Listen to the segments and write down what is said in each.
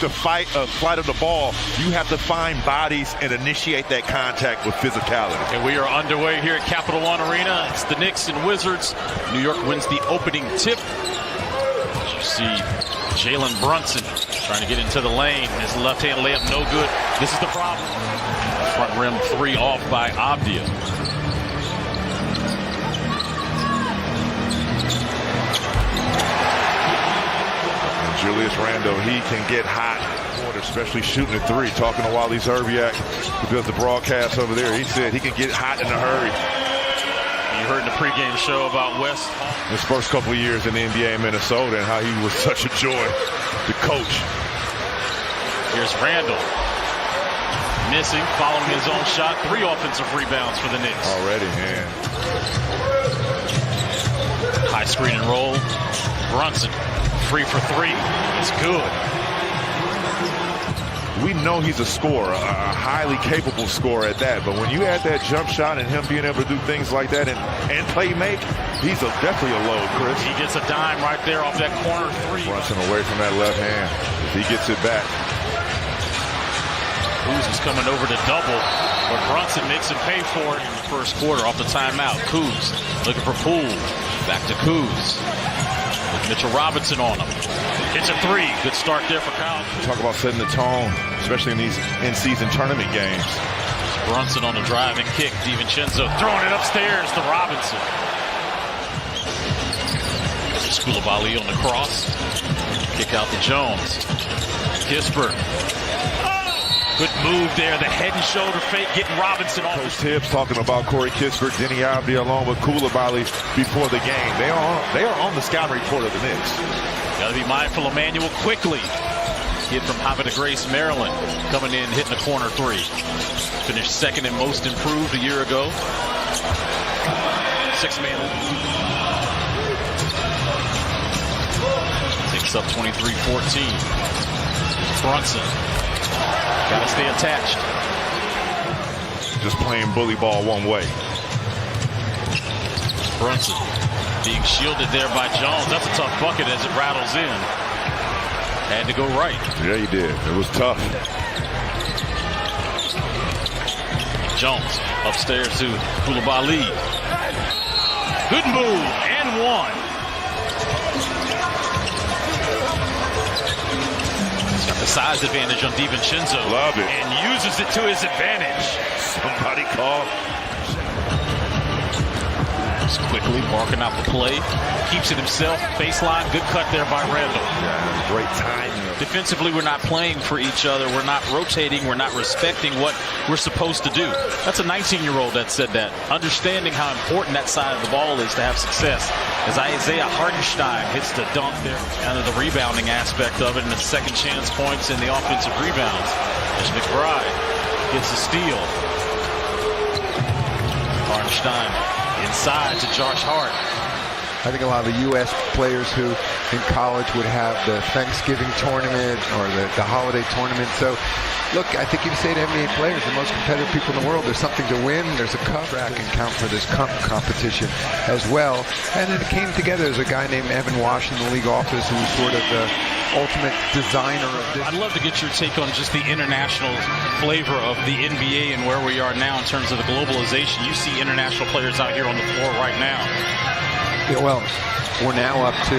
the flight of the ball, you have to find bodies and initiate that contact with physicality. And we are underway here at Capital One Arena. It's the Knicks and Wizards. New York wins the opening tip. You see Jalen Brunson trying to get into the lane. His left-hand layup no good. This is the problem. Front rim three off by Avdia. Julius Randle, he can get hot, especially shooting a three. Talking to Wally Zerbiak, who does the broadcast over there, he said he can get hot in a hurry. You heard in the pregame show about West. His first couple of years in the NBA in Minnesota and how he was such a joy to coach. Here's Randle. Missing, following his own shot. 3 offensive rebounds for the Knicks. Already, man. High screen and roll. Brunson. 3 for 3. It's good. We know he's a scorer, a highly capable scorer at that. But when you add that jump shot and him being able to do things like that and play make, he's definitely a load, Chris. He gets a dime right there off that corner 3. Brunson away from that left hand. If he gets it back. Kuz is coming over to double, but Brunson makes him pay for it in the first quarter off the timeout. Kuz looking for Poole. Back to Kuz. With Mitchell Robinson on him. It's a 3. Good start there for Kyle. Talk about setting the tone, especially in these in-season tournament games. Brunson on the drive and kick. DiVincenzo throwing it upstairs to Robinson. Koulibaly on the cross. Kick out to Jones. Kispert. Good move there. The head and shoulder fake getting Robinson off. Coach Tibbs talking about Corey Kispert, Denny Avdia along with Koulibaly before the game. They are on the scouting report of the Knicks. Got to be mindful of Emmanuel quickly. Kid from Havre de Grace, Maryland, coming in, hitting a corner 3. Finished second in most improved a year ago. 6-man. Takes up 23-14. Brunson. Got to stay attached. Just playing bully ball one way. Brunson being shielded there by Jones. That's a tough bucket as it rattles in. Had to go right. Yeah, he did. It was tough. Jones upstairs to Koulibaly. Good move and 1. He's got the size advantage on DiVincenzo. Love it. And uses it to his advantage. Somebody call. Quickly marking out the play. Keeps it himself. Baseline. Good cut there by Randle. Yeah, great timing. Defensively, we're not playing for each other. We're not rotating. We're not respecting what we're supposed to do. That's a 19-year-old that said that. Understanding how important that side of the ball is to have success. As Isaiah Hartenstein hits the dunk there. Kind of the rebounding aspect of it and the second chance points and the offensive rebounds. As McBride gets a steal. Hartenstein inside to Josh Hart. I think a lot of the U.S. players who in college would have the Thanksgiving tournament or the holiday tournament. So, look, I think you can say to NBA players, the most competitive people in the world, there's something to win. There's a cup track and count for this cup competition as well. And then it came together. There's a guy named Evan Wash in the league office who's sort of the ultimate designer of this. I'd love to get your take on just the international flavor of the NBA and where we are now in terms of the globalization. You see international players out here on the floor right now. Yeah, well, we're now up to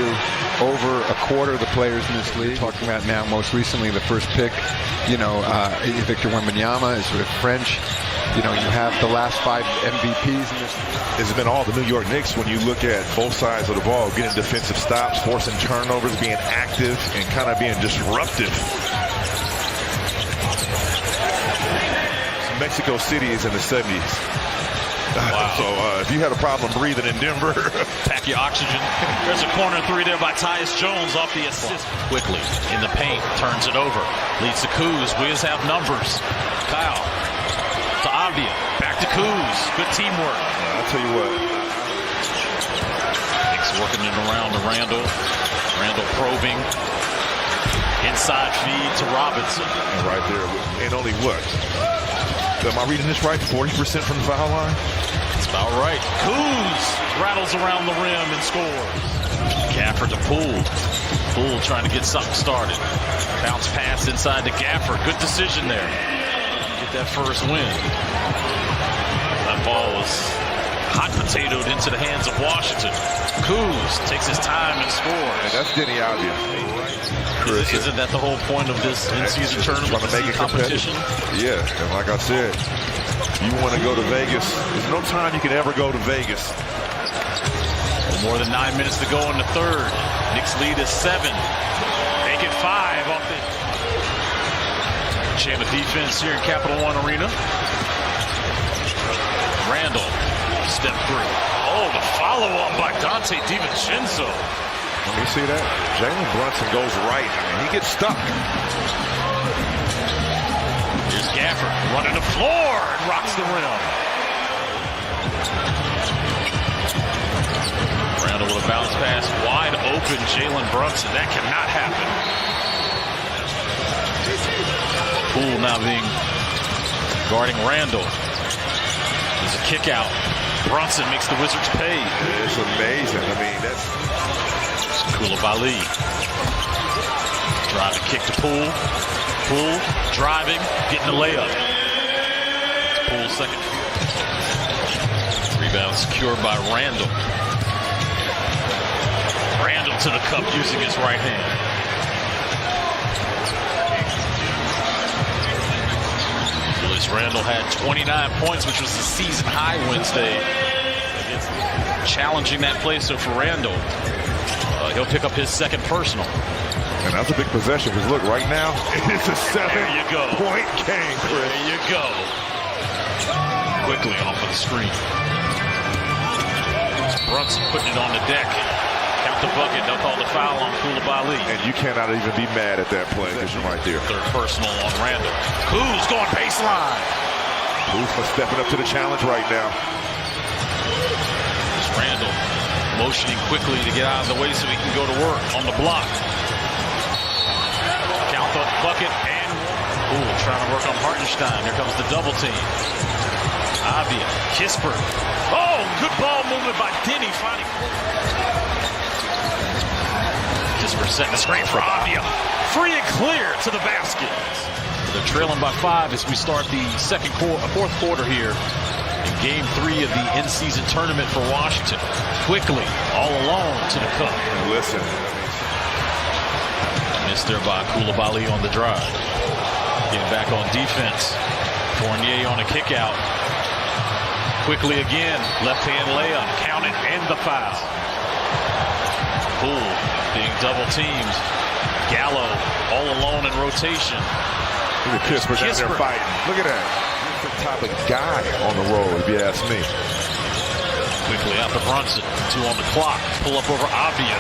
over a quarter of the players in this league. Talking about now, most recently, the first pick, Victor Wembanyama is with French. You have the last 5 MVPs in this. It's been all the New York Knicks when you look at both sides of the ball, getting defensive stops, forcing turnovers, being active, and kind of being disruptive. Mexico City is in the 70s. Wow. So if you had a problem breathing in Denver, pack your oxygen. There's a corner 3 there by Tyus Jones off the assist. Quickly in the paint, turns it over, leads to Kuz. Wiz have numbers. Kyle to Avdia, back to Kuz. Good teamwork. I'll tell you what. Knicks working it around to Randle. Randle probing. Inside feed to Robinson. And right there, and only what? Am I reading this right? 40% from the foul line? That's about right. Kuz rattles around the rim and scores. Gafford to Poole. Poole trying to get something started. Bounce pass inside to Gafford. Good decision there. Get that first win. That ball was hot potatoed into the hands of Washington. Kuz takes his time and scores. And that's Denny Avdia. Isn't that the whole point of this in-season tournament? Trying to make it competition. Yeah, and like I said, you want to go to Vegas. There's no time you can ever go to Vegas. More than 9 minutes to go in the third. Knicks lead is 7. Make it 5 off the chain of defense here in Capital One Arena. Randall, step through. Oh, the follow-up by Dante DiVincenzo. Let me see that. Jalen Brunson goes right. I mean, he gets stuck. Here's Gafford running the floor and rocks the rim. Randall with a bounce pass, wide open. Jalen Brunson, that cannot happen. Poole now guarding Randall. There's a kick out. Brunson makes the Wizards pay. It's amazing. I mean, that's Koulibaly. Driving kick to Poole. Poole driving, getting the layup. It's Poole's second. Rebound secured by Randall. Randall to the cup using his right hand. Julius Randall had 29 points, which was the season high Wednesday. Challenging that place. So for Randall, he'll pick up his second personal. And that's a big possession, because look, right now, it's a 7-point game, Chris. There you go. Quickly off of the screen. Brunson putting it on the deck. Count the bucket. They'll call the foul on Koulibaly. And you cannot even be mad at that play, because you're right there. Third personal on Randall. Who's going baseline? Who's stepping up to the challenge right now? It's Randall motioning quickly to get out of the way so he can go to work on the block. Count the bucket and trying to work on Hartenstein. Here comes the double team. Avdia, Kispert. Oh, good ball movement by Denny. Finding Kispert setting the screen for Avdia. Free and clear to the basket. They're trailing by 5 as we start the fourth quarter here. In Game 3 of the in-season tournament for Washington. Quickly, all alone to the cup. Listen. Missed there by Koulibaly on the drive. Getting back on defense. Fournier on a kick out. Quickly again, left-hand layup. Count it and the foul. Poole being double teamed. Gallo all alone in rotation. Look at Kispert down there fighting. Look at that. He's the type of guy on the road, if you ask me. Quickly out to Brunson. 2 on the clock. Pull up over Avdia.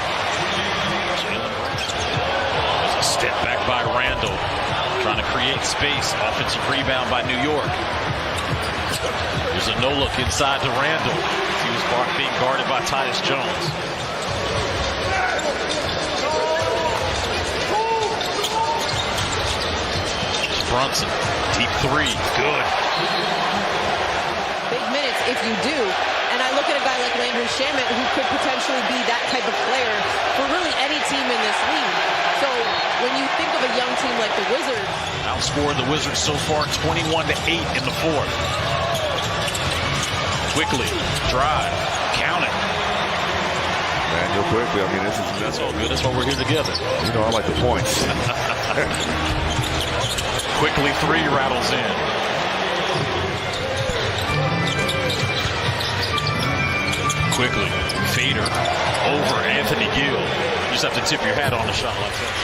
There's a step back by Randall. Trying to create space. Offensive rebound by New York. There's a no-look inside to Randall. He was being guarded by Tyus Jones. Brunson, deep 3, good. Big minutes if you do. And I look at a guy like Landry Shamet, who could potentially be that type of player for really any team in this league. So when you think of a young team like the Wizards. Outscored the Wizards so far 21-8 in the fourth. Quickly, drive, count it. Man, real quickly, I mean, That's all good. That's why we're here together. You know, I like the points. Quickly 3 rattles in. Quickly, Fader over Anthony Gill. You just have to tip your hat on a shot like that.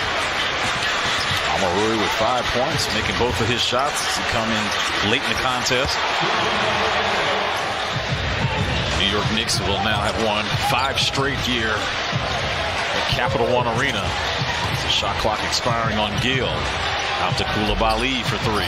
Amarui with 5 points, making both of his shots as he come in late in the contest. New York Knicks will now have won 5 straight here at Capital One Arena. The shot clock expiring on Gill. Out to Koulibaly for 3.